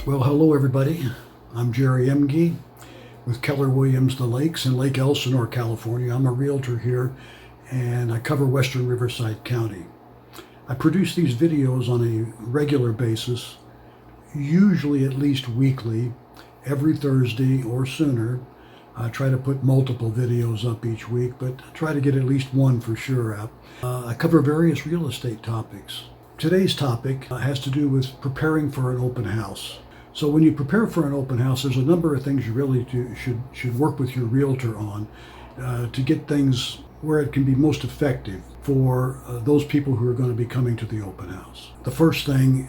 Well, hello everybody. I'm Jerry Emge with Keller Williams The Lakes in Lake Elsinore, California. I'm a realtor here and I cover Western Riverside County. I produce these videos on a regular basis, usually at least weekly, every Thursday or sooner. I try to put multiple videos up each week, but I try to get at least one for sure up. I cover various real estate topics. Today's topic has to do with preparing for an open house. So when you prepare for an open house, there's a number of things you really should work with your realtor on to get things where it can be most effective for those people who are going to be coming to the open house. The first thing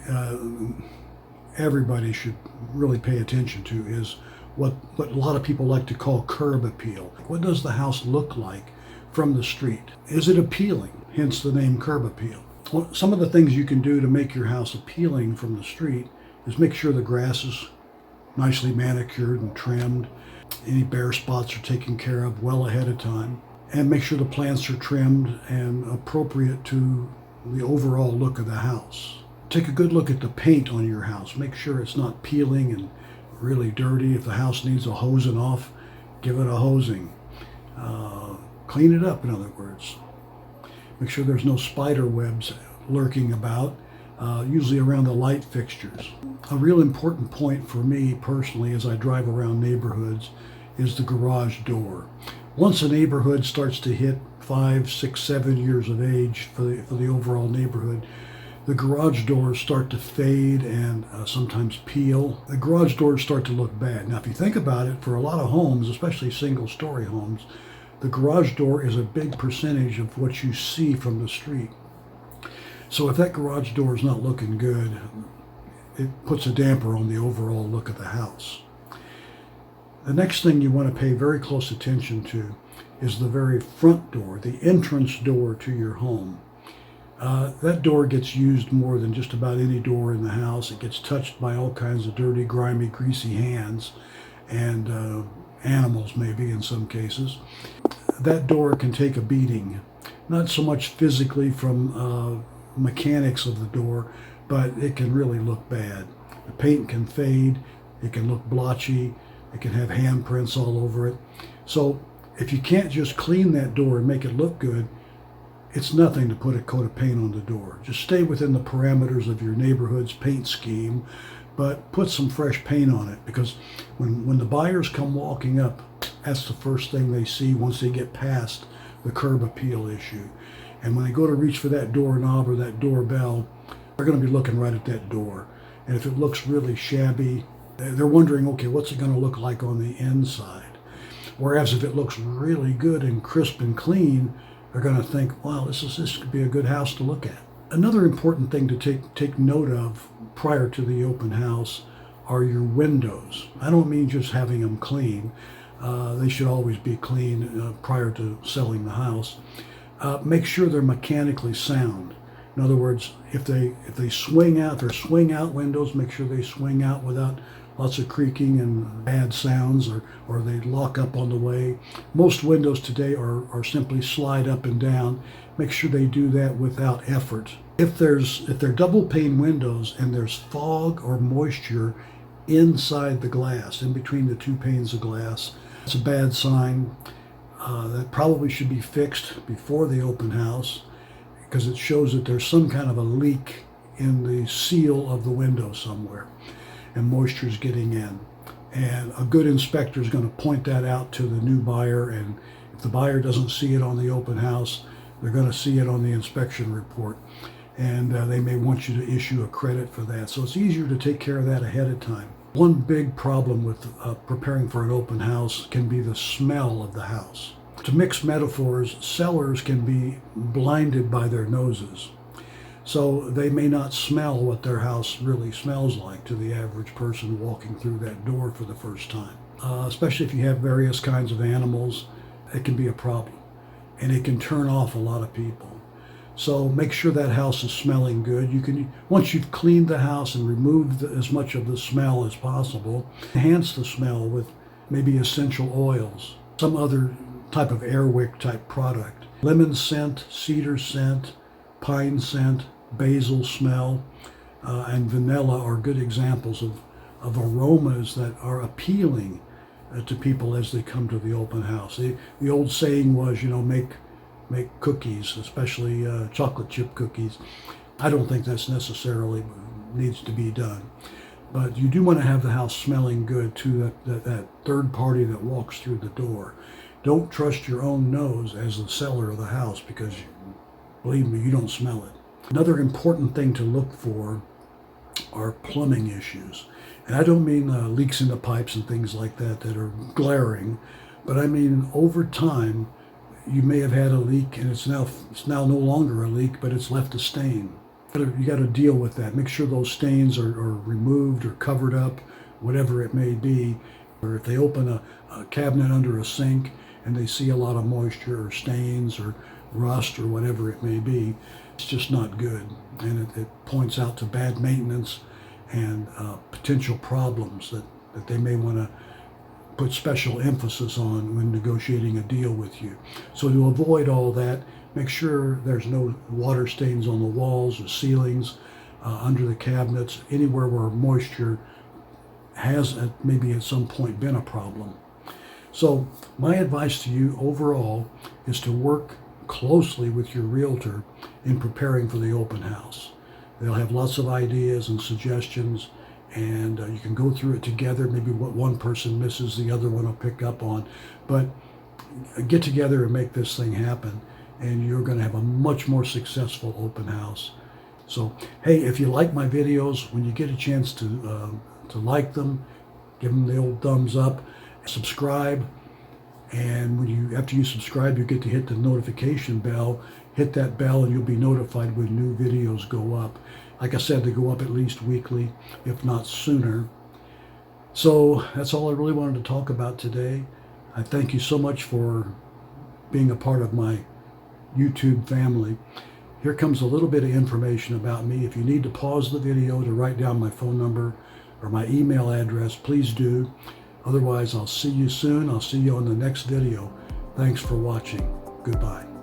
everybody should really pay attention to is what a lot of people like to call curb appeal. What does the house look like from the street? Is it appealing? Hence the name curb appeal. Well, some of the things you can do to make your house appealing from the street is make sure the grass is nicely manicured and trimmed. Any bare spots are taken care of well ahead of time. And make sure the plants are trimmed and appropriate to the overall look of the house. Take a good look at the paint on your house. Make sure it's not peeling and really dirty. If the house needs a hosing off, give it a hosing. Clean it up, in other words. Make sure there's no spider webs lurking about, usually around the light fixtures. A real important point for me personally as I drive around neighborhoods is the garage door. Once a neighborhood starts to hit 5, 6, 7 years of age for the overall neighborhood, the garage doors start to fade and sometimes peel. The garage doors start to look bad. Now, if you think about it, for a lot of homes, especially single-story homes, the garage door is a big percentage of what you see from the street. So if that garage door is not looking good, it puts a damper on the overall look of the house. The next thing you want to pay very close attention to is the very front door, the entrance door to your home. That door gets used more than just about any door in the house. It gets touched by all kinds of dirty, grimy, greasy hands and animals maybe in some cases. That door can take a beating, not so much physically from mechanics of the door, but it can really look bad. The paint can fade, it can look blotchy, it can have handprints all over it. So if you can't just clean that door and make it look good, it's nothing to put a coat of paint on the door. Just stay within the parameters of your neighborhood's paint scheme, but put some fresh paint on it, because when the buyers come walking up, that's the first thing they see once they get past the curb appeal issue. And when they go to reach for that doorknob or that doorbell, they're going to be looking right at that door. And if it looks really shabby, they're wondering, okay, what's it going to look like on the inside? Whereas if it looks really good and crisp and clean, they're going to think, wow, this could be a good house to look at. Another important thing to take note of prior to the open house are your windows. I don't mean just having them clean. They should always be clean prior to selling the house. Make sure they're mechanically sound. In other words, if they swing out, they're swing out windows, make sure they swing out without lots of creaking and bad sounds, or they lock up on the way. Most windows today are simply slide up and down. Make sure they do that without effort. If they're double pane windows and there's fog or moisture inside the glass, in between the two panes of glass, it's a bad sign. That probably should be fixed before the open house, because it shows that there's some kind of a leak in the seal of the window somewhere and moisture's getting in. And a good inspector is going to point that out to the new buyer, and if the buyer doesn't see it on the open house, they're going to see it on the inspection report, and they may want you to issue a credit for that. So it's easier to take care of that ahead of time. One big problem with preparing for an open house can be the smell of the house. To mix metaphors, sellers can be blinded by their noses. So they may not smell what their house really smells like to the average person walking through that door for the first time. Especially if you have various kinds of animals, it can be a problem. And it can turn off a lot of people. So make sure that house is smelling good. Once you've cleaned the house and removed as much of the smell as possible, enhance the smell with maybe essential oils, some other type of airwick type product. Lemon scent, cedar scent, pine scent, basil smell, and vanilla are good examples of aromas that are appealing to people as they come to the open house. The old saying was, make cookies, especially chocolate chip cookies. I don't think that's necessarily needs to be done. But you do want to have the house smelling good to that third party that walks through the door. Don't trust your own nose as the seller of the house, because believe me, you don't smell it. Another important thing to look for are plumbing issues. And I don't mean leaks in the pipes and things like that are glaring, but I mean over time you may have had a leak and it's now no longer a leak, but it's left a stain. You got to deal with that. Make sure those stains are removed or covered up, whatever it may be. Or if they open a cabinet under a sink and they see a lot of moisture or stains or rust or whatever it may be, it's just not good. And it points out to bad maintenance and potential problems that they may want to put special emphasis on when negotiating a deal with you. So to avoid all that, make sure there's no water stains on the walls or ceilings, under the cabinets, anywhere where moisture has maybe at some point been a problem. So my advice to you overall is to work closely with your realtor in preparing for the open house. They'll have lots of ideas and suggestions, and you can go through it together. Maybe what one person misses, the other one will pick up on. But get together and make this thing happen, and you're going to have a much more successful open house. So, hey, if you like my videos, when you get a chance to like them, give them the old thumbs up, subscribe, and after you subscribe, you get to hit the notification bell. Hit that bell and you'll be notified when new videos go up. Like I said, they go up at least weekly, if not sooner. So that's all I really wanted to talk about today. I thank you so much for being a part of my YouTube family. Here comes a little bit of information about me. If you need to pause the video to write down my phone number or my email address, please do. Otherwise, I'll see you soon. I'll see you on the next video. Thanks for watching. Goodbye.